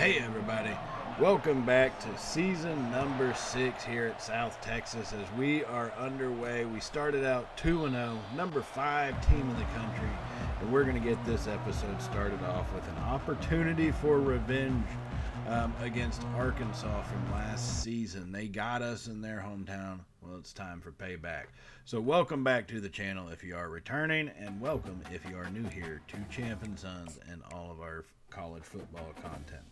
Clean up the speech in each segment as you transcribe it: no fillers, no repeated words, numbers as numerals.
Hey everybody, welcome back to season number 6 here at South Texas as we are underway. We started out 2-0, number 5 team in the country, and we're going to get this episode started off with an opportunity for revenge against Arkansas from last season. They got us in their hometown. Well, it's time for payback. So welcome back to the channel if you are returning, and welcome if you are new here to Champ and Sons and all of our college football content.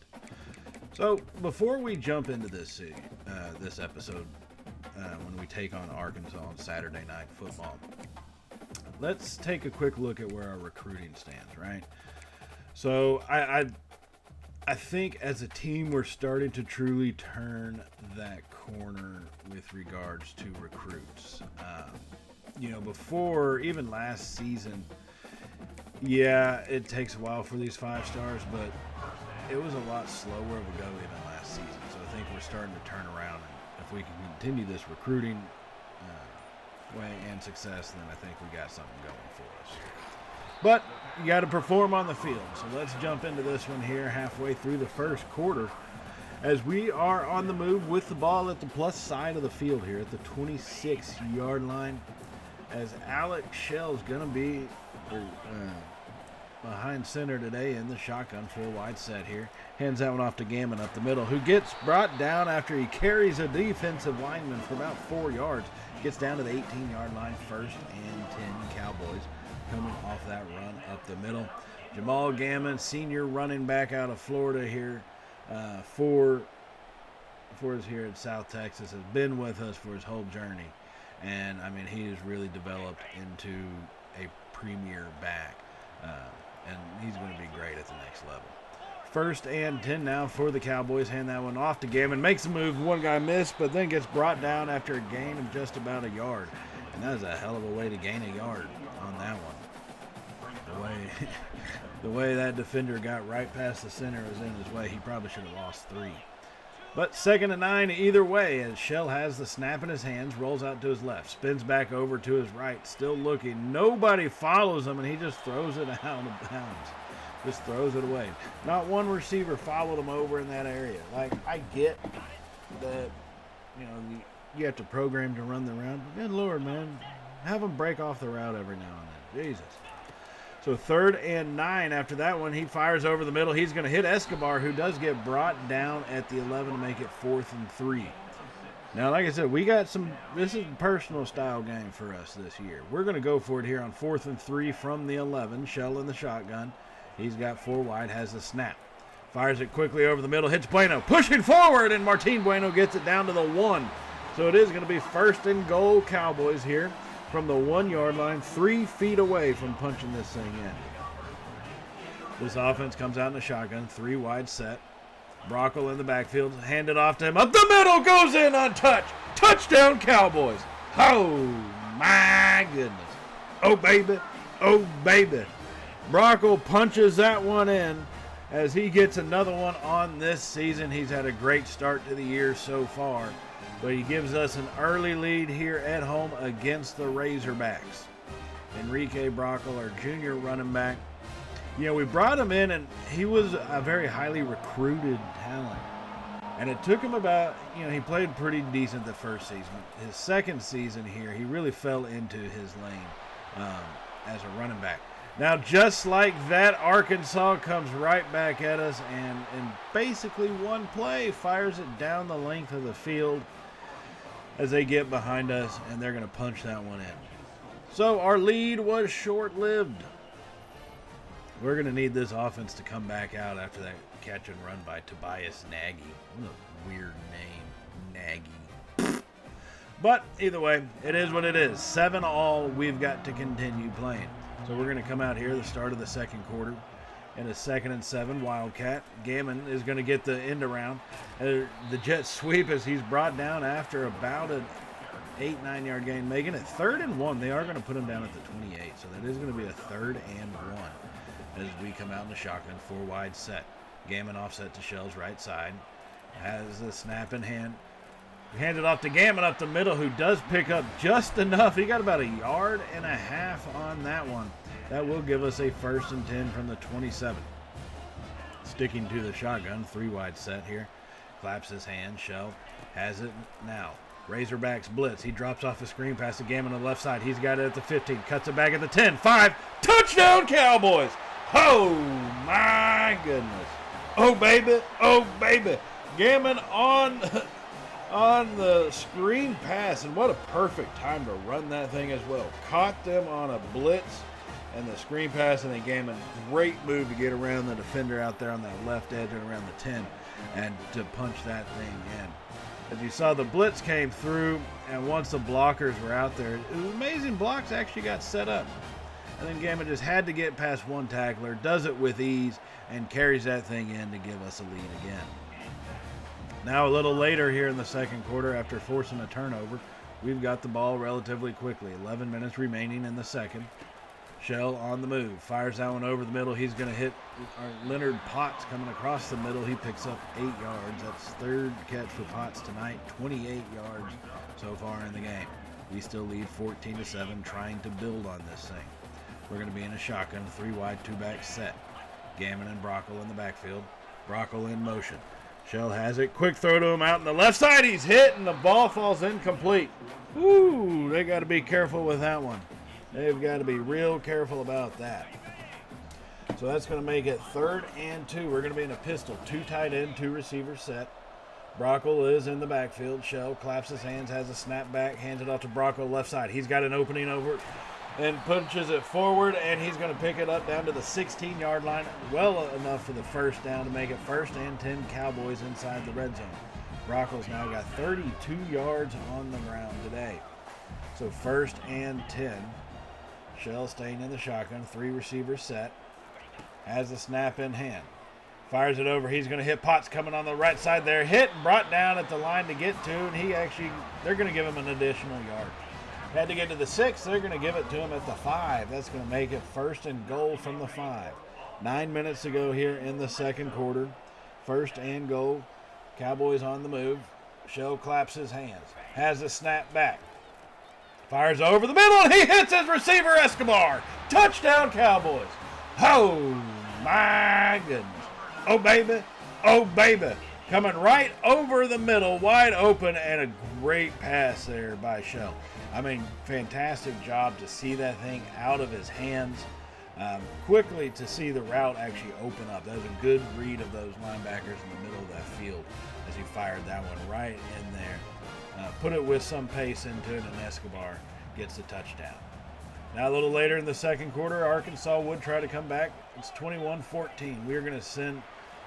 So before we jump into this episode, when we take on Arkansas on Saturday Night Football, let's take a quick look at where our recruiting stands, right? So I think as a team we're starting to truly turn that corner with regards to recruits. Before, even last season, yeah, it takes a while for these 5 stars, but it was a lot slower of a go even last season. So I think we're starting to turn around, and if we can continue this recruiting way and success, then I think we got something going for us. But you got to perform on the field. So let's jump into this one here halfway through the first quarter as we are on the move with the ball at the plus side of the field here at the 26-yard line, as Alex Shell's going to be behind center today in the shotgun 4-wide set here. Hands that one off to Gammon up the middle, who gets brought down after he carries a defensive lineman for about 4 yards. Gets down to the 18-yard line, 1st and 10 Cowboys. Coming off that run up the middle. Jamal Gammon, senior running back out of Florida here for us here at South Texas, has been with us for his whole journey. And, I mean, he has really developed into a premier back. And he's going to be great at the next level. 1st and 10 now for the Cowboys. Hand that one off to Gammon. Makes a move. One guy missed, but then gets brought down after a gain of just about a yard. And that is a hell of a way to gain a yard on that one. The way that defender got right past the center was in his way. He probably should have lost 3. But 2nd and 9 either way, as Shell has the snap in his hands, rolls out to his left, spins back over to his right, still looking. Nobody follows him, and he just throws it out of bounds. Just throws it away. Not one receiver followed him over in that area. Like, I get that, you have to program to run the route, but good Lord, man, have them break off the route every now and then. Jesus. So 3rd and 9 after that one, he fires over the middle. He's going to hit Escobar, who does get brought down at the 11 to make it 4th and 3. Now, like I said, this is a personal style game for us this year. We're going to go for it here on 4th and 3 from the 11. Shell in the shotgun. He's got 4 wide, has the snap. Fires it quickly over the middle, hits Bueno, pushing forward, and Martin Bueno gets it down to the 1. So it is going to be 1st and goal Cowboys here from the 1-yard line, 3 feet away from punching this thing in. This offense comes out in a shotgun, 3-wide set. Brockle in the backfield, handed off to him. Up the middle, goes in untouched. Touchdown Cowboys. Oh, my goodness. Oh, baby. Oh, baby. Brockle punches that one in as he gets another one on this season. He's had a great start to the year so far. But he gives us an early lead here at home against the Razorbacks. Enrique Brockle, our junior running back. We brought him in, and he was a very highly recruited talent. And it took him about, he played pretty decent the first season. His second season here, he really fell into his lane as a running back. Now, just like that, Arkansas comes right back at us and in basically one play fires it down the length of the field as they get behind us, and they're going to punch that one in. So our lead was short-lived. We're going to need this offense to come back out after that catch and run by Tobias Nagy. What a weird name, Nagy. But either way, it is what it is. 7-all, we've got to continue playing. So we're going to come out here at the start of the second quarter in a 2nd and 7 Wildcat. Gammon is going to get the end around. The jet sweep as he's brought down after about an 8-9 yard gain, making it 3rd and 1. They are going to put him down at the 28, so that is going to be a 3rd and 1 as we come out in the shotgun 4-wide set. Gammon offset to Shell's right side. Has the snap in hand. Hand it off to Gammon up the middle, who does pick up just enough. He got about 1.5 yards on that one. That will give us a 1st and 10 from the 27. sticking to the shotgun. 3-wide set here. Claps his hand. Shell has it now. Razorbacks blitz. He drops off a screen pass to Gammon on the left side. He's got it at the 15. Cuts it back at the 10. 5. Touchdown, Cowboys! Oh, my goodness. Oh, baby. Oh, baby. Gammon on the screen pass. And what a perfect time to run that thing as well. Caught them on a blitz and the screen pass. And then Gammon, great move to get around the defender out there on that left edge and around the 10. And to punch that thing in. As you saw, the blitz came through, and once the blockers were out there, it was amazing. Blocks actually got set up. And then Gammon just had to get past one tackler, does it with ease, and carries that thing in to give us a lead again. Now a little later here in the second quarter, after forcing a turnover, we've got the ball relatively quickly. 11 minutes remaining in the second. Shell on the move. Fires that one over the middle. He's going to hit Leonard Potts coming across the middle. He picks up 8 yards. That's third catch for Potts tonight. 28 yards so far in the game. We still lead 14-7, trying to build on this thing. We're going to be in a shotgun, 3-wide, 2-back set. Gammon and Brockle in the backfield. Brockle in motion. Shell has it. Quick throw to him out on the left side. He's hit, and the ball falls incomplete. Ooh, they got to be careful with that one. They've got to be real careful about that. So that's going to make it 3rd and 2. We're going to be in a pistol. 2 tight end, 2 receiver set. Brockle is in the backfield. Shell claps his hands, has a snap back, hands it off to Brockle left side. He's got an opening over and punches it forward, and he's going to pick it up down to the 16-yard line. Well enough for the first down to make it 1st and 10 Cowboys inside the red zone. Brockle's now got 32 yards on the ground today. So 1st and 10. Shell staying in the shotgun, 3 receivers set. Has the snap in hand. Fires it over. He's going to hit Potts coming on the right side there. Hit and brought down at the line to get to, and they're going to give him an additional yard. Had to get to the 6. They're going to give it to him at the 5. That's going to make it 1st and goal from the 5. 9 minutes to go here in the second quarter. 1st and goal. Cowboys on the move. Shell claps his hands. Has the snap back. Fires over the middle, and he hits his receiver, Escobar. Touchdown, Cowboys. Oh, my goodness. Oh, baby. Oh, baby. Coming right over the middle, wide open, and a great pass there by Shell. I mean, fantastic job to see that thing out of his hands. Quickly to see the route actually open up. That was a good read of those linebackers in the middle of that field as he fired that one right in there. Put it with some pace into it, and Escobar gets the touchdown. Now a little later in the second quarter, Arkansas would try to come back. It's 21-14. We're going to send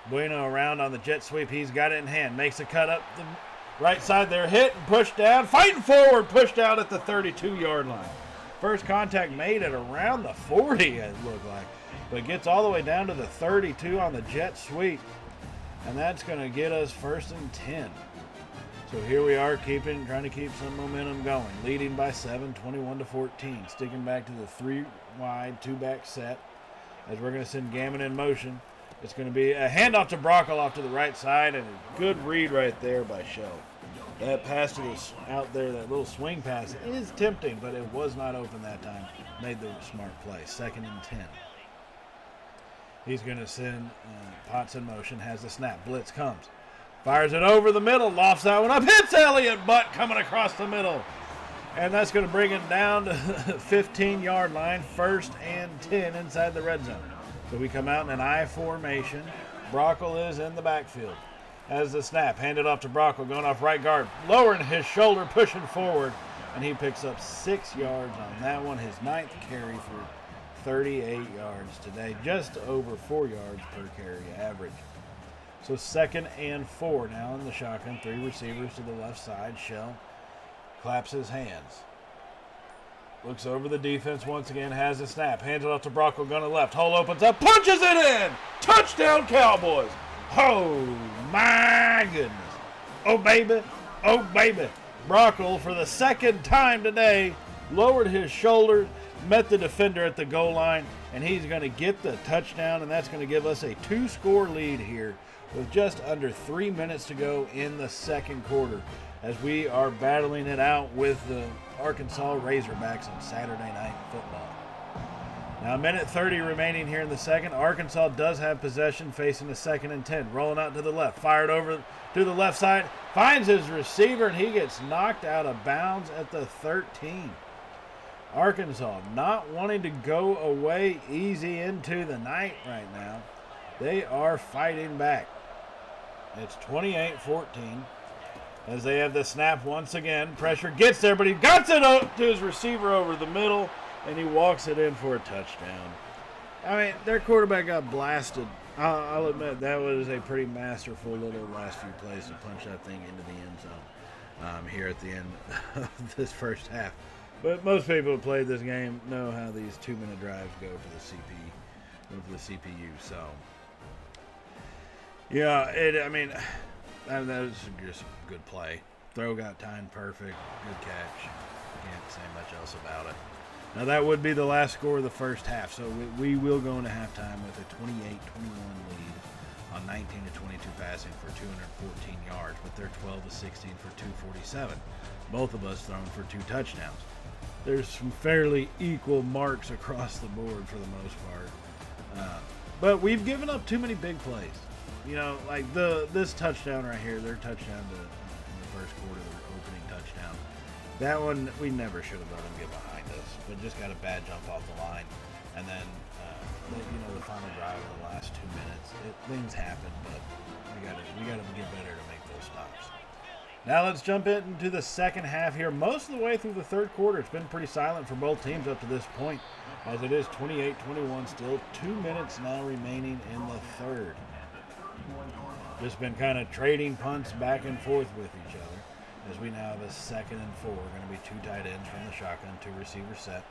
Bueno around on the jet sweep. He's got it in hand. Makes a cut up the right side there. Hit and pushed down. Fighting forward. Pushed out at the 32-yard line. First contact made at around the 40, it looked like. But gets all the way down to the 32 on the jet sweep. And that's going to get us 1st and 10. So here we are trying to keep some momentum going. Leading by 7, 21-14. Sticking back to the 3-wide, 2-back set. As we're going to send Gammon in motion. It's going to be a handoff to Brockle off to the right side, and a good read right there by Shell. That pass to this out there, that little swing pass, is tempting, but it was not open that time. Made the smart play. 2nd and 10. He's going to send Potts in motion, has the snap. Blitz comes. Fires it over the middle, lofts that one up, hits Elliott Butt coming across the middle. And that's going to bring it down to the 15-yard line, 1st and 10 inside the red zone. So we come out in an I formation. Brockle is in the backfield. Has the snap, handed off to Brockle, going off right guard, lowering his shoulder, pushing forward, and he picks up 6 yards on that one, his 9th carry for 38 yards today, just over 4 yards per carry average. So 2nd and 4 now in the shotgun, 3 receivers to the left side. Shell claps his hands. Looks over the defense once again, has a snap, hands it off to Brockle, gun to left, hole opens up, punches it in! Touchdown, Cowboys! Oh, my goodness. Oh, baby. Oh, baby. Brockle, for the 2nd time today, lowered his shoulder, met the defender at the goal line, and he's going to get the touchdown, and that's going to give us a 2-score lead here with just under 3 minutes to go in the second quarter as we are battling it out with the Arkansas Razorbacks on Saturday Night Football. Now, a minute 30 remaining here in the second. Arkansas does have possession, facing a 2nd and 10. Rolling out to the left. Fired over to the left side. Finds his receiver, and he gets knocked out of bounds at the 13. Arkansas not wanting to go away easy into the night right now. They are fighting back. It's 28-14 as they have the snap once again. Pressure gets there, but he guts it up to his receiver over the middle, and he walks it in for a touchdown. I mean, their quarterback got blasted. I'll admit that was a pretty masterful little last few plays to punch that thing into the end zone here at the end of this first half. But most people who played this game know how these 2-minute drives go for the CPU. So, yeah, that was just a good play. Throw got timed perfect. Good catch. Can't say much else about it. Now, that would be the last score of the first half, so we will go into halftime with a 28-21 lead on 19-22 passing for 214 yards, but they're 12-16 for 247. Both of us thrown for 2 touchdowns. There's some fairly equal marks across the board for the most part. But we've given up too many big plays. You know, like this touchdown right here, their touchdown in the first quarter, their opening touchdown. That one, we never should have let them get behind us, but just got a bad jump off the line. And then, the final drive in the last 2 minutes, things happen, but we got to get better to make those stops. Now let's jump into the second half here. Most of the way through the third quarter, it's been pretty silent for both teams up to this point, as it is 28-21, still 2 minutes now remaining in the third. Just been kind of trading punts back and forth with each other, as we now have a 2nd and 4. Going to be 2 tight ends from the shotgun, 2 receivers set.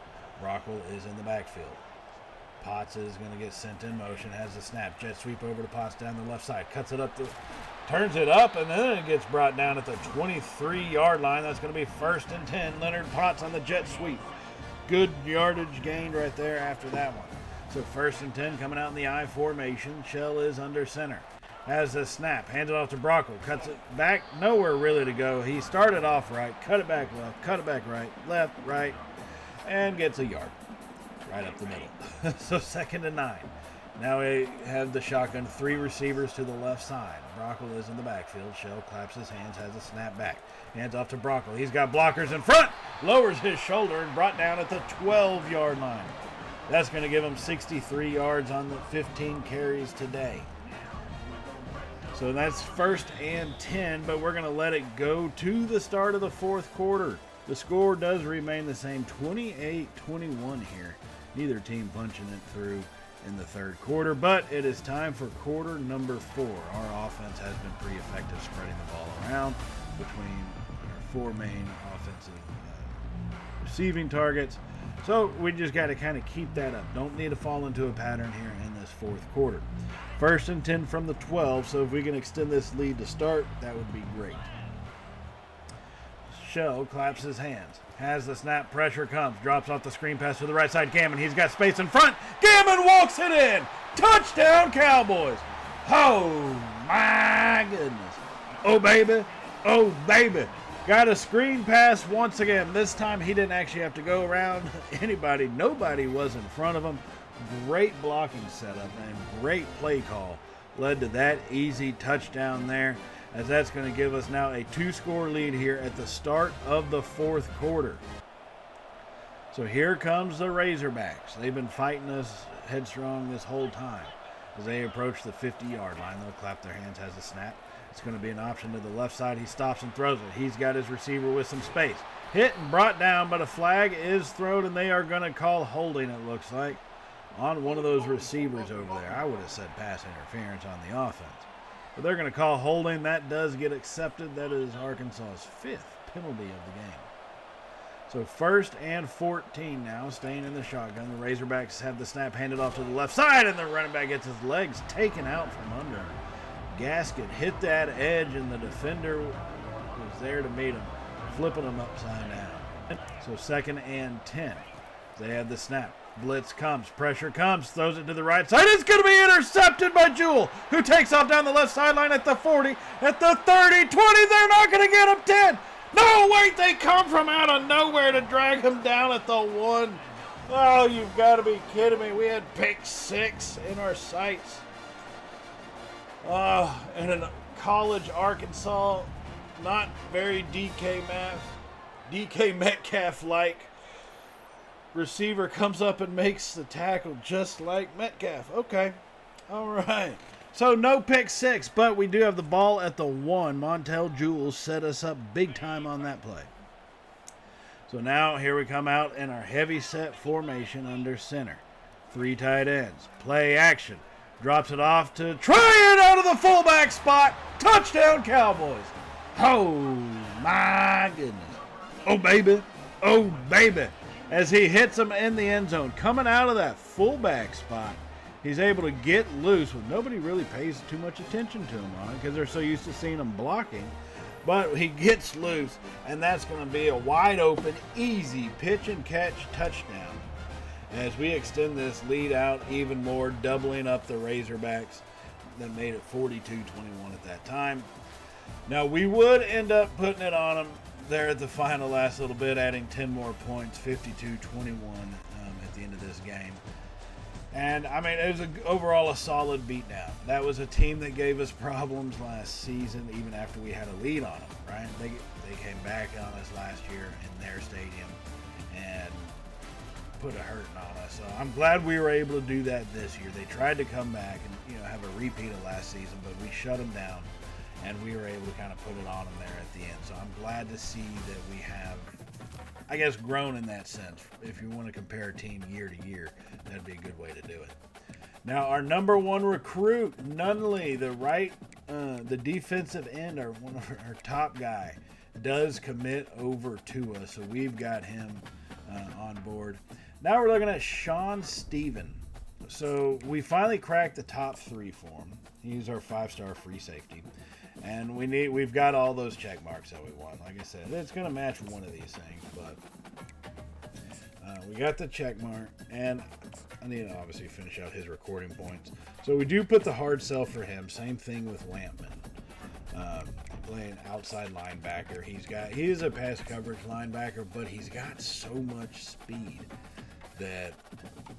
Rockwell is in the backfield. Potts is going to get sent in motion, has the snap. Jet sweep over to Potts down the left side. Cuts it up, turns it up, and then it gets brought down at the 23-yard line. That's going to be 1st and 10. Leonard Potts on the jet sweep. Good yardage gained right there after that one. So 1st and 10 coming out in the I formation. Shell is under center. Has the snap. Hands it off to Brockle. Cuts it back. Nowhere really to go. He started off right. Cut it back left. Cut it back right. Left, right. And gets a yard. Right up the middle. So 2nd and 9. Now we have the shotgun. 3 receivers to the left side. Brockle is in the backfield. Shell claps his hands. Has a snap back. Hands off to Brockle. He's got blockers in front. Lowers his shoulder and brought down at the 12-yard line. That's going to give him 63 yards on the 15 carries today. So that's 1st and 10, but we're going to let it go to the start of the fourth quarter. The score does remain the same, 28-21 here. Neither team punching it through in the third quarter, but it is time for quarter number 4. Our offense has been pretty effective spreading the ball around between our 4 main offensive receiving targets. So we just got to kind of keep that up. Don't need to fall into a pattern here in this fourth quarter. 1st and 10 from the 12, so if we can extend this lead to start, that would be great. Shell claps his hands. Has the snap, pressure comes, drops off the screen pass to the right side. Gammon, he's got space in front. Gammon walks it in. Touchdown, Cowboys. Oh, my goodness. Oh, baby. Oh, baby. Got a screen pass once again. This time he didn't actually have to go around anybody. Nobody was in front of him. Great blocking setup and great play call led to that easy touchdown there, as that's going to give us now a 2-score lead here at the start of the fourth quarter. So here comes the Razorbacks. They've been fighting us headstrong this whole time. As they approach the 50-yard line, they'll clap their hands, has a snap. It's going to be an option to the left side. He stops and throws it. He's got his receiver with some space. Hit and brought down, but a flag is thrown, and they are going to call holding, it looks like, on one of those receivers over there. I would have said pass interference on the offense. But they're going to call holding. That does get accepted. That is Arkansas's 5th penalty of the game. So 1st and 14 now, staying in the shotgun. The Razorbacks have the snap handed off to the left side, and the running back gets his legs taken out from under him. Gasket hit that edge, and the defender was there to meet him, flipping him upside down. So 2nd and 10. They have the snap. Blitz comes, pressure comes, throws it to the right side. It's going to be intercepted by Jewell, who takes off down the left sideline at the 40, at the 30, 20. They're not going to get him 10. No, wait, they come from out of nowhere to drag him down at the 1. Oh, you've got to be kidding me. We had pick 6 in our sights. In a college Arkansas, not very DK Metcalf-like. Receiver comes up and makes the tackle just like Metcalf. Okay. All right. So no pick 6, but we do have the ball at the 1. Montel Jules set us up big time on that play. So now here we come out in our heavy set formation under center. 3 tight ends. Play action. Drops it off to try it out of the fullback spot. Touchdown Cowboys. Oh my goodness. Oh baby. Oh baby. As he hits him in the end zone. Coming out of that fullback spot, he's able to get loose with nobody really pays too much attention to him on it because they're so used to seeing him blocking. But he gets loose, and that's going to be a wide open, easy pitch and catch touchdown. As we extend this lead out even more, doubling up the Razorbacks that made it 42-21 at that time. Now we would end up putting it on them there at the final last little bit, adding 10 more points, 52-21 at the end of this game. And, I mean, it was overall a solid beatdown. That was a team that gave us problems last season, even after we had a lead on them, right? They came back on us last year in their stadium and put a hurting on us. So I'm glad we were able to do that this year. They tried to come back and, have a repeat of last season, but we shut them down, and we were able to kind of put it on them there at the end. So I'm glad to see that we have, I guess, grown in that sense. If you want to compare a team year to year, that'd be a good way to do it. Now, our number 1 recruit, Nunley, the defensive end, our top guy, does commit over to us, so we've got him on board. Now we're looking at Sean Stephen. So we finally cracked the top 3 for him. He's our 5-star free safety. And we've got all those check marks that we want. Like I said, it's going to match one of these things, but we got the check mark, and I need to obviously finish out his recording points. So we do put the hard sell for him. Same thing with Lampman, playing outside linebacker. He is a pass coverage linebacker, but he's got so much speed that,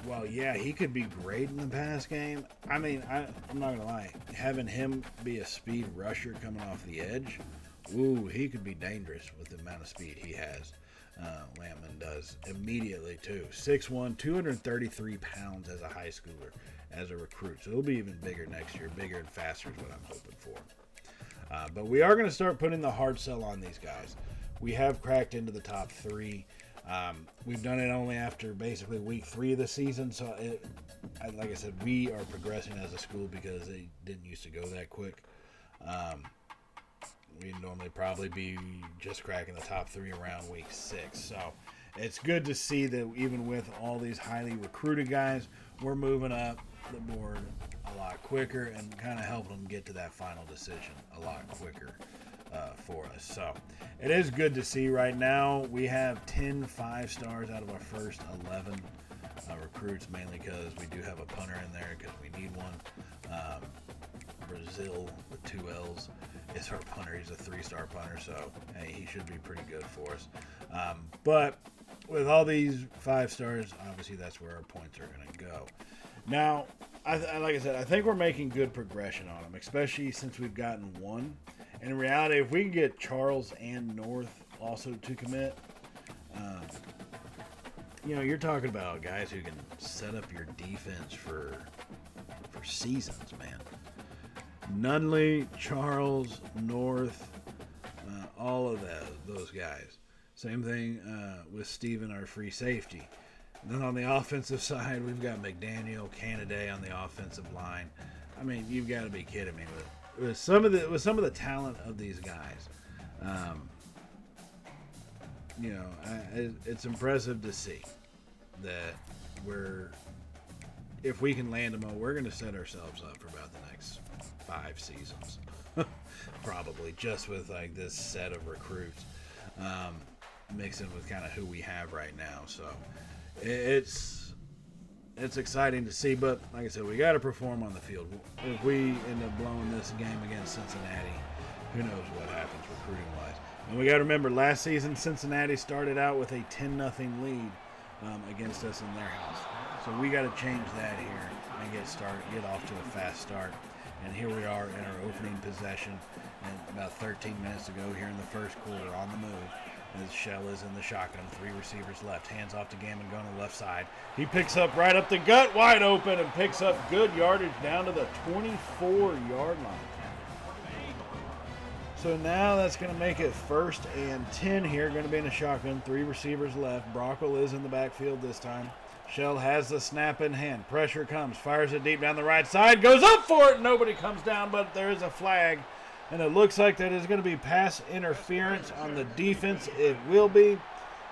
well, yeah, he could be great in the pass game. I mean, I'm not going to lie. Having him be a speed rusher coming off the edge, he could be dangerous with the amount of speed he has. Lampman does immediately, too. 6'1", 233 pounds as a high schooler, as a recruit. So he'll be even bigger next year. Bigger and faster is what I'm hoping for. But we are going to start putting the hard sell on these guys. We have cracked into the top 3. We've done it only after basically week 3 of the season. So, like I said, we are progressing as a school because they didn't used to go that quick. We'd normally probably be just cracking the top 3 around week 6. So it's good to see that even with all these highly recruited guys, we're moving up the board a lot quicker and kind of helping them get to that final decision a lot quicker for us. So it is good to see. Right now we have 10 5-stars out of our first 11 recruits, mainly because we do have a punter in there because we need one. Brazil with 2 L's is our punter. He's a 3-star punter, so hey, he should be pretty good for us. But with all these 5 stars, obviously that's where our points are going to go. Now, like I said, I think we're making good progression on them, especially since we've gotten 1. And in reality, if we can get Charles and North also to commit, you're talking about guys who can set up your defense for seasons, man. Nunley, Charles, North, all of those guys. Same thing with Steven, our free safety. And then on the offensive side, we've got McDaniel, Canaday on the offensive line. I mean, you've got to be kidding me with some of the talent of these guys. It's impressive to see that if we can land them all, we're going to set ourselves up for about the next 5 seasons, probably, just with like this set of recruits, mixing with kind of who we have right now. So it's exciting to see, but like I said, we got to perform on the field. If we end up blowing this game against Cincinnati, who knows what happens recruiting wise. And we got to remember, last season Cincinnati started out with a 10-0 lead against us in their house. So we got to change that here and get off to a fast start. And here we are in our opening possession, and about 13 minutes to go here in the first quarter on the move. As Shell is in the shotgun, 3 receivers left, hands off to Gammon going to the left side. He picks up right up the gut, wide open, and picks up good yardage down to the 24-yard line. So now that's going to make it 1st and 10 here. Going to be in a shotgun. 3 receivers left. Brockle is in the backfield this time. Shell has the snap in hand. Pressure comes. Fires it deep down the right side. Goes up for it. Nobody comes down, but there is a flag. And it looks like that is going to be pass interference on the defense. It will be.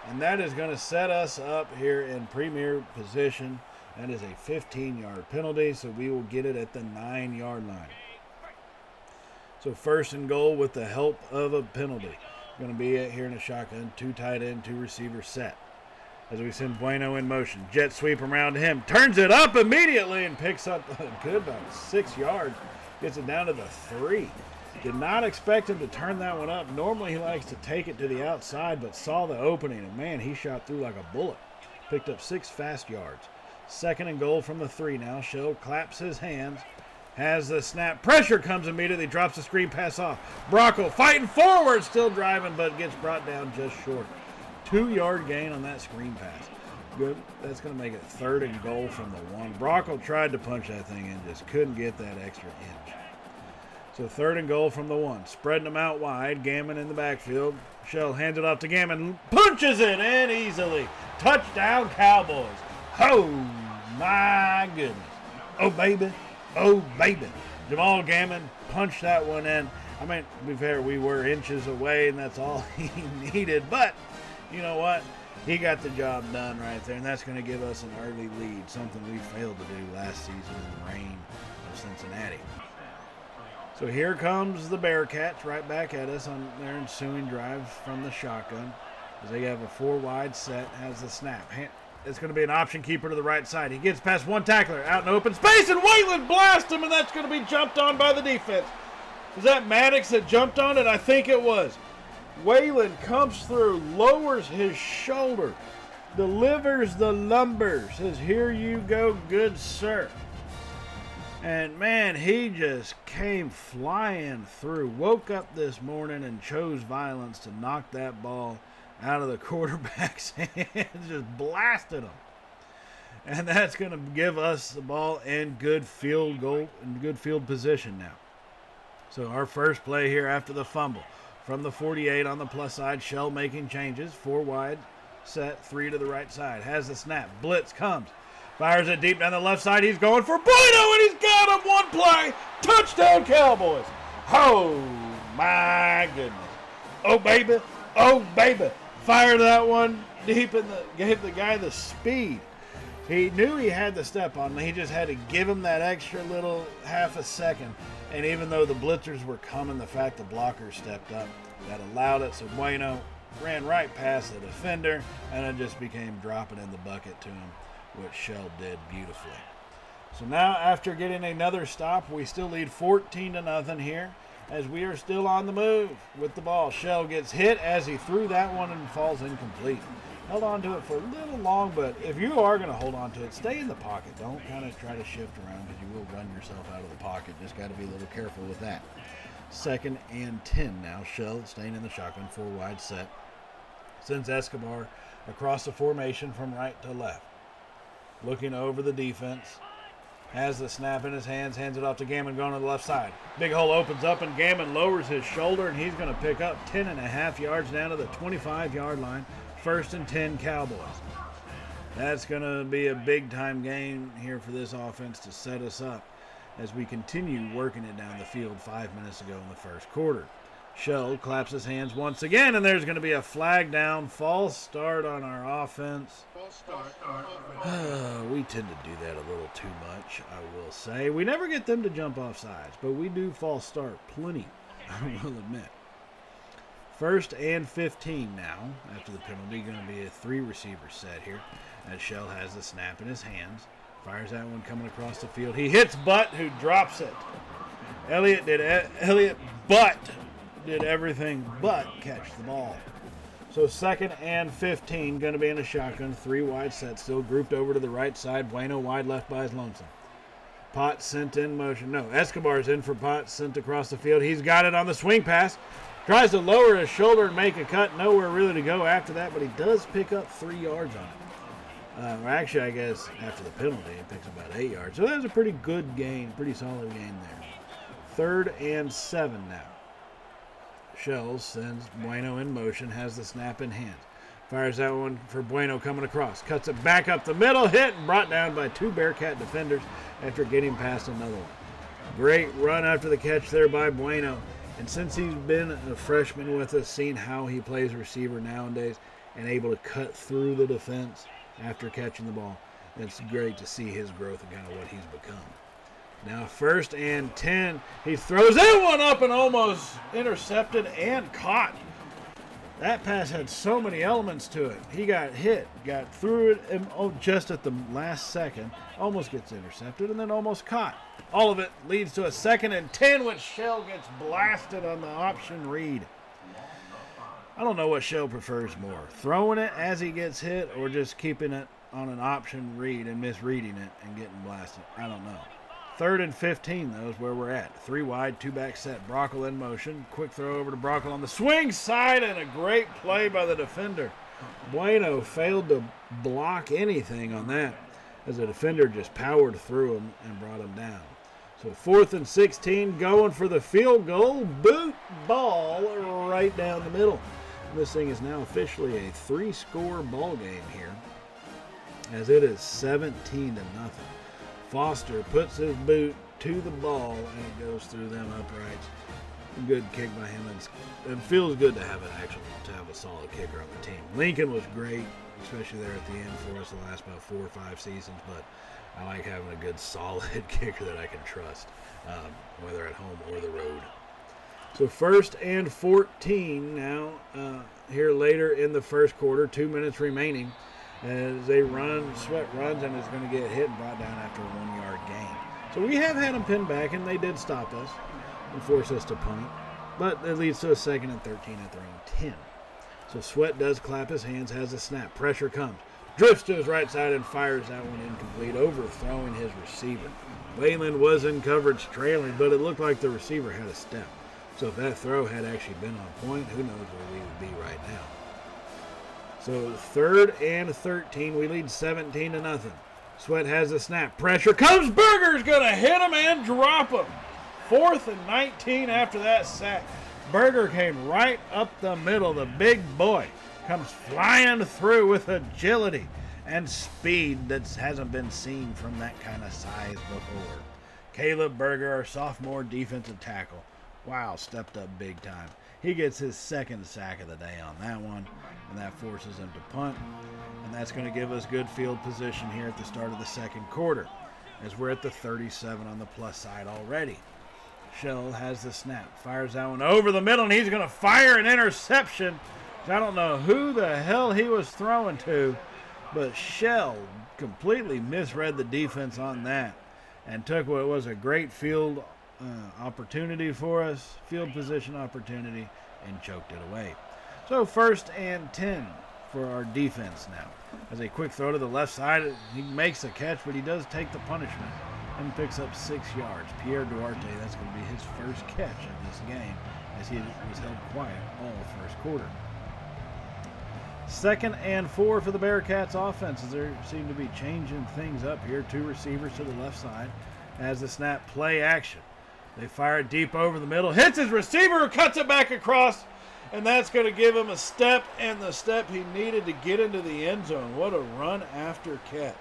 And that is going to set us up here in premier position. That is a 15-yard penalty, so we will get it at the 9-yard line. So 1st and goal with the help of a penalty. Going to be it here in a shotgun. 2 tight end, 2 receivers set. As we send Bueno in motion. Jet sweep around to him. Turns it up immediately and picks up a good about 6 yards. Gets it down to the 3. Did not expect him to turn that one up. Normally he likes to take it to the outside, but saw the opening. And man, he shot through like a bullet. Picked up 6 fast yards. 2nd and goal from the 3 now. Shell claps his hands. Has the snap. Pressure comes immediately. Drops the screen pass off. Brockle fighting forward. Still driving, but gets brought down just short. 2-yard gain on that screen pass. Good. That's going to make it 3rd and goal from the 1. Brockle tried to punch that thing in. Just couldn't get that extra inch. So 3rd and goal from the 1. Spreading them out wide. Gammon in the backfield. Shell hands it off to Gammon. Punches it in easily. Touchdown Cowboys. Oh, my goodness. Oh, baby. Oh, baby. Jamal Gammon punched that one in. I mean, to be fair, we were inches away, and that's all he needed. But, you know what? He got the job done right there, and that's going to give us an early lead, something we failed to do last season in the rain of Cincinnati. So here comes the Bearcats right back at us on their ensuing drive from the shotgun. As they have a 4-wide set, has the snap. It's going to be an option keeper to the right side. He gets past 1 tackler out in open space, and Wayland blasts him, and that's going to be jumped on by the defense. Was that Maddox that jumped on it? I think it was. Wayland comes through, lowers his shoulder, delivers the lumber, says, "Here you go, good sir." And, man, he just came flying through. Woke up this morning and chose violence to knock that ball out of the quarterback's hands. Just blasted him. And that's going to give us the ball in good field goal and good field position now. So our first play here after the fumble. From the 48 on the plus side, Shell making changes. 4 wide, set, 3 to the right side. Has the snap. Blitz comes. Fires it deep down the left side. He's going for Bueno, and he's got him. 1 play. Touchdown, Cowboys. Oh, my goodness. Oh, baby. Oh, baby. Fired that one deep in gave the guy the speed. He knew he had the step on him. He just had to give him that extra little half a second. And even though the blitzers were coming, the fact the blockers stepped up, that allowed it. So Bueno ran right past the defender, and it just became dropping in the bucket to him, which Shell did beautifully. So now after getting another stop, we still lead 14-0 here as we are still on the move with the ball. Shell gets hit as he threw that one and falls incomplete. Held on to it for a little long, but if you are going to hold on to it, stay in the pocket. Don't kind of try to shift around because you will run yourself out of the pocket. Just got to be a little careful with that. 2nd and 10 now. Shell staying in the shotgun, 4 wide set. Sends Escobar across the formation from right to left. Looking over the defense. Has the snap in his hands. Hands it off to Gammon going to the left side. Big hole opens up and Gammon lowers his shoulder and he's going to pick up 10.5 yards down to the 25-yard line. 1st and 10 Cowboys. That's going to be a big-time game here for this offense to set us up as we continue working it down the field 5 minutes ago in the first quarter. Shell claps his hands once again, and there's going to be a flag down. False start on our offense. We tend to do that a little too much, I will say. We never get them to jump off sides, but we do false start plenty, I will admit. 1st and 15 now, after the penalty. Going to be a 3 receiver set here as Shell has the snap in his hands. Fires that one coming across the field. He hits Butt, who drops it. Elliott Butt did everything but catch the ball. So 2nd and 15, going to be in a shotgun, 3 wide set, still grouped over to the right side. Bueno wide left by his lonesome. Potts sent in motion. No, Escobar's in for Potts, sent across the field. He's got it on the swing pass. Tries to lower his shoulder and make a cut. Nowhere really to go after that, but he does pick up 3 yards on it. Or actually, I guess after the penalty, he picks about 8 yards. So that was a pretty good gain, pretty solid gain there. 3rd and 7 now. Shells sends Bueno in motion, has the snap in hand. Fires that one for Bueno coming across. Cuts it back up the middle, hit and brought down by 2 Bearcat defenders after getting past another one. Great run after the catch there by Bueno. And since he's been a freshman with us, seen how he plays receiver nowadays and able to cut through the defense after catching the ball, it's great to see his growth and kind of what he's become. Now 1st and 10. He throws that one up and almost intercepted and caught. That pass had so many elements to it. He got hit, got through it, and just at the last second, almost gets intercepted and then almost caught. All of it leads to a 2nd and 10, which Shell gets blasted on the option read. I don't know what Shell prefers more, throwing it as he gets hit or just keeping it on an option read and misreading it and getting blasted. I don't know. 3rd and 15, though, is where we're at. 3 wide, 2 back set. Brockle in motion. Quick throw over to Brockle on the swing side, and a great play by the defender. Bueno failed to block anything on that as the defender just powered through him and brought him down. So 4th and 16, going for the field goal. Boot ball right down the middle. This thing is now officially a 3-score ball game here, as it is 17-0. Foster puts his boot to the ball, and it goes through them uprights. Good kick by him. It feels good to have a solid kicker on the team. Lincoln was great, especially there at the end for us the last about 4 or 5 seasons, but I like having a good solid kicker that I can trust, whether at home or the road. So 1st and 14 now, here later in the first quarter, 2 minutes remaining. As they run, Sweat runs and is going to get hit and brought down after a 1-yard gain. So we have had them pinned back, and they did stop us and force us to punt. But it leads to a 2nd and 13 at their own 10. So Sweat does clap his hands, has a snap. Pressure comes. Drifts to his right side and fires that one incomplete, overthrowing his receiver. Wayland was in coverage trailing, but it looked like the receiver had a step. So if that throw had actually been on point, who knows where we would be right now. So 3rd and 13, we lead 17-0. Sweat has the snap. Pressure comes. Berger's going to hit him and drop him. 4th and 19 after that sack. Berger came right up the middle. The big boy comes flying through with agility and speed that hasn't been seen from that kind of size before. Caleb Berger, our sophomore defensive tackle. Wow, stepped up big time. He gets his 2nd sack of the day on that one, and that forces him to punt. And that's going to give us good field position here at the start of the second quarter, as we're at the 37 on the plus side already. Shell has the snap, fires that one over the middle, and he's going to fire an interception. I don't know who the hell he was throwing to, but Shell completely misread the defense on that and took what was a great field opportunity for us, field position opportunity, and choked it away. So 1st and 10 for our defense now. As a quick throw to the left side, he makes a catch, but he does take the punishment and picks up 6 yards. Pierre Duarte, that's going to be his first catch of this game, as he was held quiet all first quarter. 2nd and 4 for the Bearcats offense, as they seem to be changing things up here. 2 receivers to the left side as the snap, play action. They fire it deep over the middle. Hits his receiver, who cuts it back across. And that's going to give him a step, and the step he needed to get into the end zone. What a run after catch.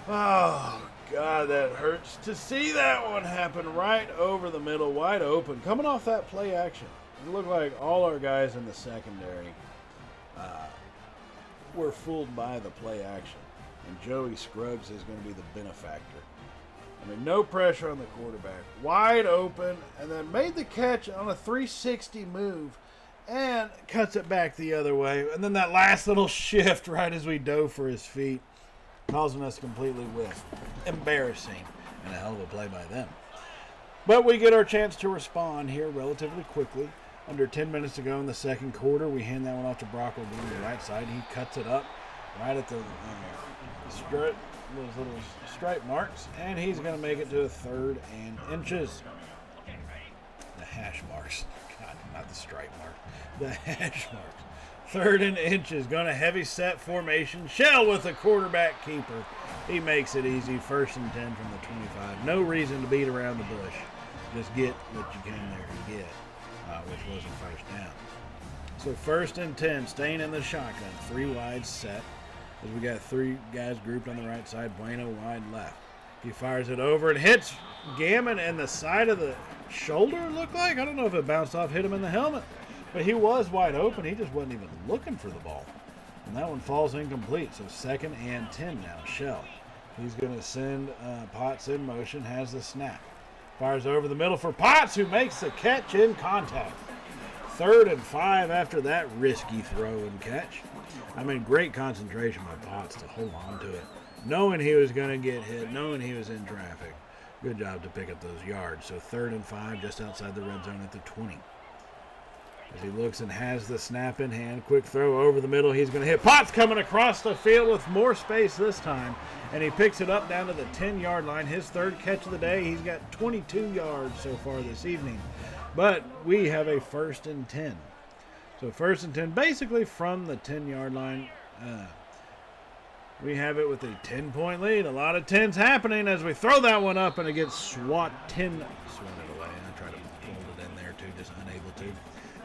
Oh, God, that hurts to see that one happen right over the middle, wide open. Coming off that play action. It looked like all our guys in the secondary were fooled by the play action. And Joey Scruggs is going to be the benefactor. I mean, no pressure on the quarterback. Wide open, and then made the catch on a 360 move and cuts it back the other way. And then that last little shift right as we dove for his feet, causing us completely whiff. Embarrassing, and a hell of a play by them. But we get our chance to respond here relatively quickly. Under 10 minutes to go in the second quarter. We hand that one off to Brockle on the right side. He cuts it up right at the strip, those little stripe marks, and he's going to make it to a 3rd and inches. The hash marks. God, not the stripe marks. The hash marks. 3rd and inches. Going to heavy set formation. Shell with a quarterback keeper. He makes it easy. 1st and 10 from the 25. No reason to beat around the bush. Just get what you came there to get, which was a 1st down. So 1st and 10, staying in the shotgun. 3 wide set. As we got 3 guys grouped on the right side. Bueno wide left. He fires it over and hits Gammon in the side of the shoulder, it looked like. I don't know if it bounced off, hit him in the helmet. But he was wide open. He just wasn't even looking for the ball. And that one falls incomplete. So 2nd and 10 now. Shell. He's going to send Potts in motion. Has the snap. Fires over the middle for Potts, who makes the catch in contact. 3rd and 5 after that risky throw and catch. I mean, great concentration by Potts to hold on to it. Knowing he was going to get hit, knowing he was in traffic. Good job to pick up those yards. So 3rd and 5 just outside the red zone at the 20. As he looks and has the snap in hand. Quick throw over the middle. He's going to hit. Potts coming across the field with more space this time. And he picks it up down to the 10-yard line. His 3rd catch of the day. He's got 22 yards so far this evening. But we have a 1st and 10. So 1st and 10 basically from the 10-yard line. We have it with a 10-point lead. A lot of 10s happening as we throw that one up and it gets swatted away. I try to fold it in there too, just unable to.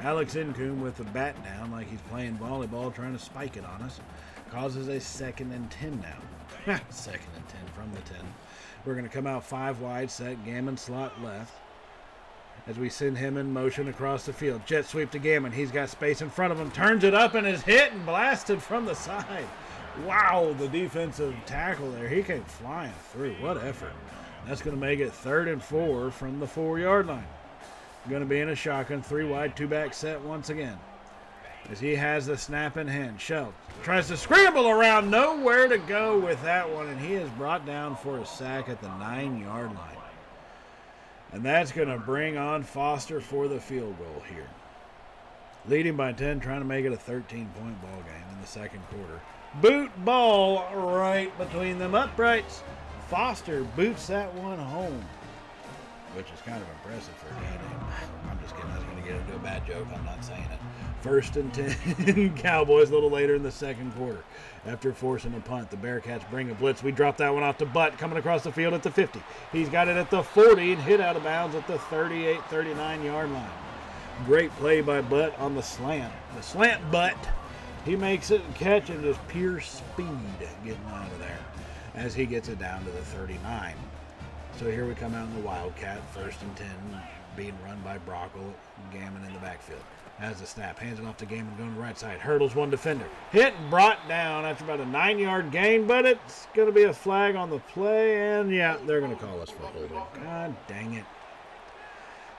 Alex Incombe with the bat down like he's playing volleyball, trying to spike it on us. Causes a 2nd and 10 now. 2nd and 10 from the 10. We're going to come out 5 wide set. Gammon slot left. As we send him in motion across the field. Jet sweep to Gammon. He's got space in front of him. Turns it up and is hit and blasted from the side. Wow, the defensive tackle there. He came flying through. What effort. That's going to make it 3rd and 4 from the 4-yard line. Going to be in a shotgun, 3 wide, 2-back set once again. As he has the snap in hand. Shell tries to scramble around, nowhere to go with that one, and he is brought down for a sack at the 9-yard line. And that's going to bring on Foster for the field goal here. Leading by 10, trying to make it a 13-point ball game in the second quarter. Boot ball right between them uprights. Foster boots that one home, which is kind of impressive for a guy named. I'm just kidding. I was going to get into a bad joke. I'm not saying it. 1st and 10 Cowboys a little later in the second quarter. After forcing a punt, the Bearcats bring a blitz. We drop that one off to Butt coming across the field at the 50. He's got it at the 40 and hit out of bounds at the 38, 39-yard line. Great play by Butt on the slant. The slant Butt. He makes it and catch and just pure speed getting out of there as he gets it down to the 39. So here we come out in the Wildcat, 1st and 10, being run by Brockle. Gammon in the backfield. Has the snap, hands it off to Gammon going to the right side. Hurdles one defender. Hit and brought down after about a 9-yard gain, but it's going to be a flag on the play, and yeah, they're going to call us for holding. God dang it.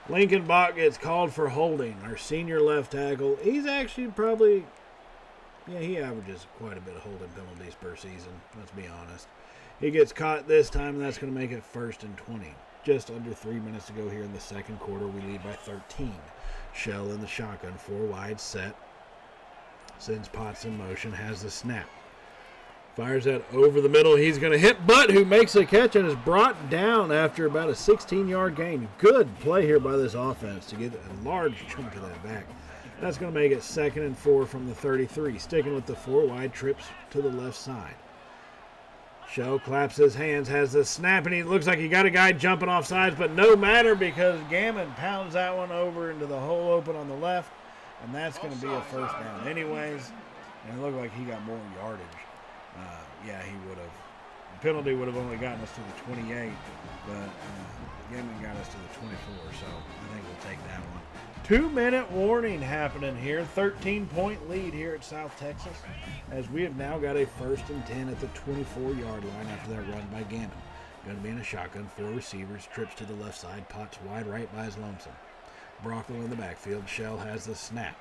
Lincoln Bach gets called for holding. Our senior left tackle, he's actually probably, he averages quite a bit of holding penalties per season, let's be honest. He gets caught this time, and that's going to make it 1st and 20. Just under 3 minutes to go here in the second quarter. We lead by 13. Shell in the shotgun, 4 wide set. Sends Potts in motion, has the snap. Fires that over the middle. He's going to hit Butt, who makes a catch and is brought down after about a 16-yard gain. Good play here by this offense to get a large chunk of that back. That's going to make it 2nd and 4 from the 33. Sticking with the 4 wide trips to the left side. Shell claps his hands, has the snap, and he looks like he got a guy jumping off sides, but no matter because Gammon pounds that one over into the hole open on the left, and that's going to be a 1st down anyways. And it looked like he got more yardage. He would have. The penalty would have only gotten us to the 28, but Gammon got us to the 24, so I think we'll take that one. 2-minute warning happening here. 13-point lead here at South Texas, as we have now got a 1st and 10 at the 24-yard line after that run by Gammon. Going to be in a shotgun, 4 receivers, trips to the left side, Potts wide right by his lonesome. Brockle in the backfield. Shell has the snap.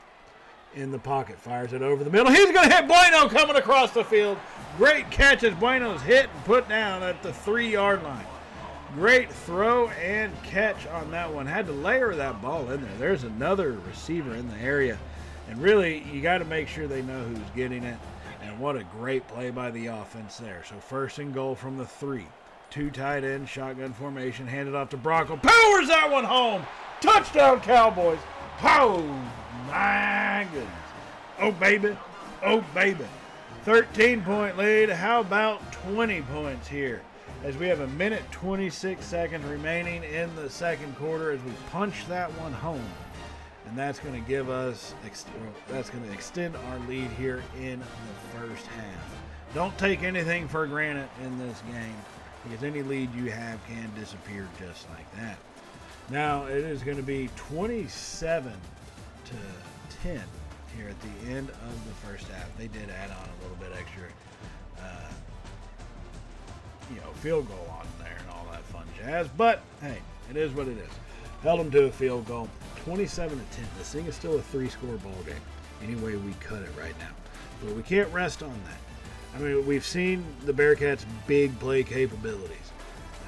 In the pocket, fires it over the middle. He's going to hit Bueno coming across the field. Great catch as Bueno's hit and put down at the 3-yard line. Great throw and catch on that one. Had to layer that ball in there. There's another receiver in the area. And really, you got to make sure they know who's getting it. And what a great play by the offense there. So first and goal from the 3. 2 tight ends, shotgun formation, handed off to Bronco. Powers that one home. Touchdown, Cowboys. Oh, my goodness. Oh, baby. Oh, baby. 13-point lead. How about 20 points here? As we have a minute 26 seconds remaining in the second quarter as we punch that one home. And that's going to give us, that's going to extend our lead here in the first half. Don't take anything for granted in this game, because any lead you have can disappear just like that. Now it is going to be 27-10 here at the end of the first half. They did add on a little bit extra, field goal on there and all that fun jazz. But hey, it is what it is. Held them to a field goal, 27-10. This thing is still a 3-score ball game. Any way we cut it right now, but we can't rest on that. I mean, we've seen the Bearcats' big play capabilities,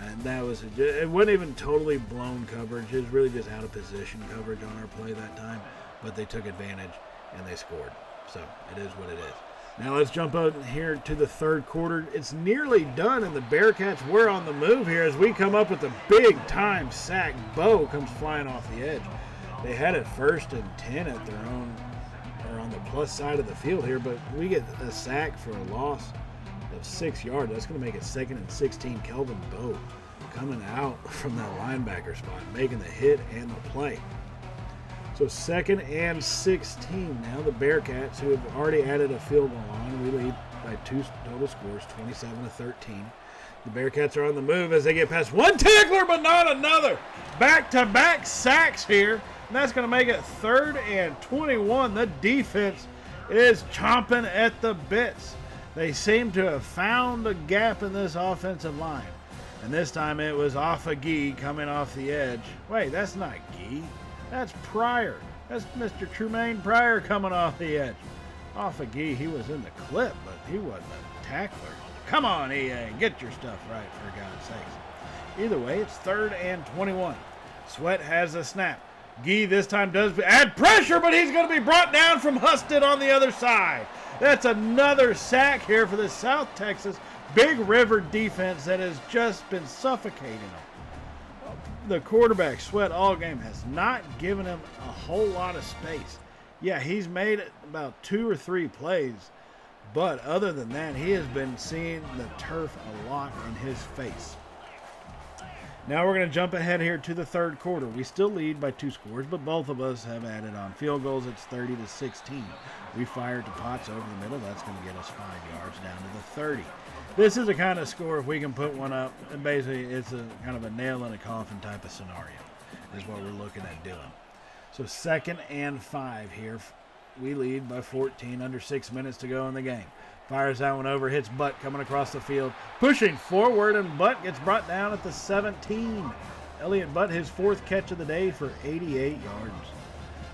and that was it. Wasn't even totally blown coverage. It was really just out of position coverage on our play that time. But they took advantage and they scored. So it is what it is. Now let's jump out here to the third quarter. It's nearly done, and the Bearcats were on the move here as we come up with a big-time sack. Bo comes flying off the edge. They had it 1st and 10 at their own, or on the plus side of the field here, but we get a sack for a loss of 6 yards. That's going to make it 2nd and 16. Kelvin Bo coming out from that linebacker spot, making the hit and the play. So 2nd and 16 now. The Bearcats, who have already added a field goal on, we lead by 2 total scores, 27-13. The Bearcats are on the move as they get past one tackler, but not another. Back-to-back sacks here, and that's going to make it 3rd and 21. The defense is chomping at the bits. They seem to have found a gap in this offensive line. And this time it was off of Gee coming off the edge. Wait, that's not Gee. That's Pryor. That's Mr. Trumaine Pryor coming off the edge. Off of Gee, he was in the clip, but he wasn't a tackler. Come on, EA, get your stuff right, for God's sakes. Either way, it's 3rd and 21. Sweat has a snap. Gee this time does add pressure, but he's going to be brought down from Husted on the other side. That's another sack here for the South Texas Big River defense that has just been suffocating them. The quarterback, Sweat, all game has not given him a whole lot of space. Yeah, he's made about 2 or 3 plays, but other than that, he has been seeing the turf a lot in his face. Now we're going to jump ahead here to the third quarter. We still lead by 2 scores, but both of us have added on field goals. It's 30-16. We fire to Potts over the middle. That's going to get us 5 yards down to the 30. This is the kind of score, if we can put one up, and basically it's a kind of a nail in a coffin type of scenario is what we're looking at doing. So 2nd and 5 here. We lead by 14, under 6 minutes to go in the game. Fires that one over, hits Butt coming across the field, pushing forward, and Butt gets brought down at the 17. Elliott Butt, his 4th catch of the day for 88 yards.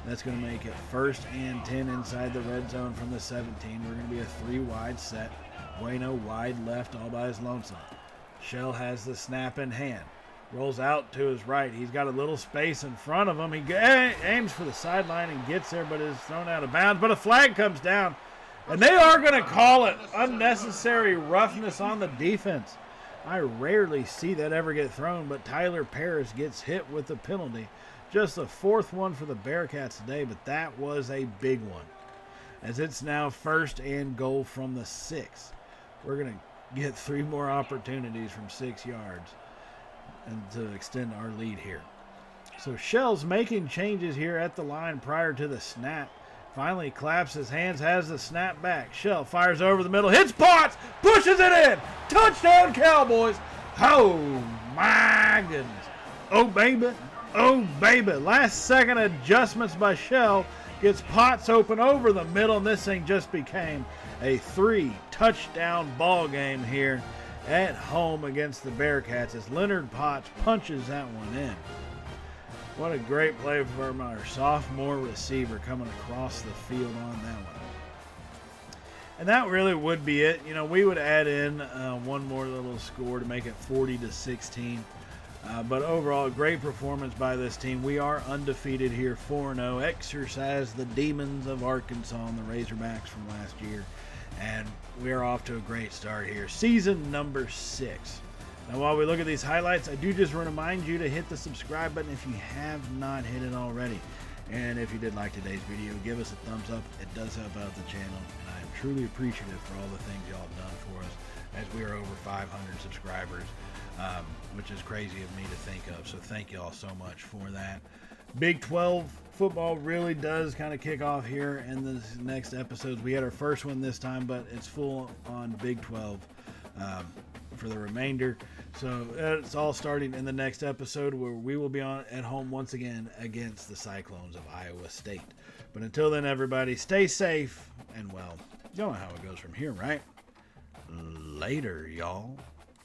That's going to make it 1st and 10 inside the red zone from the 17. We're going to be a 3-wide set. Bueno wide left all by his lonesome. Shell has the snap in hand. Rolls out to his right. He's got a little space in front of him. He aims for the sideline and gets there, but is thrown out of bounds. But a flag comes down, and they are going to call it unnecessary roughness on the defense. I rarely see that ever get thrown, but Tyler Paris gets hit with the penalty. Just the 4th one for the Bearcats today, but that was a big one. As it's now 1st and goal from the 6. We're going to get 3 more opportunities from 6 yards and to extend our lead here. So Shell's making changes here at the line prior to the snap. Finally claps his hands, has the snap back. Shell fires over the middle, hits Potts, pushes it in. Touchdown Cowboys. Oh my goodness. Oh baby. Oh baby. Last second adjustments by Shell gets Potts open over the middle, and this thing just became a 3-touchdown ball game here at home against the Bearcats as Leonard Potts punches that one in. What a great play from our sophomore receiver coming across the field on that one. And that really would be it. You know, we would add in one more little score to make it 40-16. But overall, great performance by this team. We are undefeated here, 4-0. Exercise the demons of Arkansas and the Razorbacks from last year. And we are off to a great start here. Season number 6. Now, while we look at these highlights, I do just want to remind you to hit the subscribe button if you have not hit it already. And if you did like today's video, give us a thumbs up. It does help out the channel, and I am truly appreciative for all the things y'all have done for us as we are over 500 subscribers, which is crazy of me to think of. So thank y'all so much for that. Big 12 football really does kind of kick off here in the next episodes. We had our first one this time, but it's full on Big 12 for the remainder. So it's all starting in the next episode, where we will be at home once again against the Cyclones of Iowa State. But until then, everybody, stay safe, and well, you know how it goes from here, right? Later, y'all.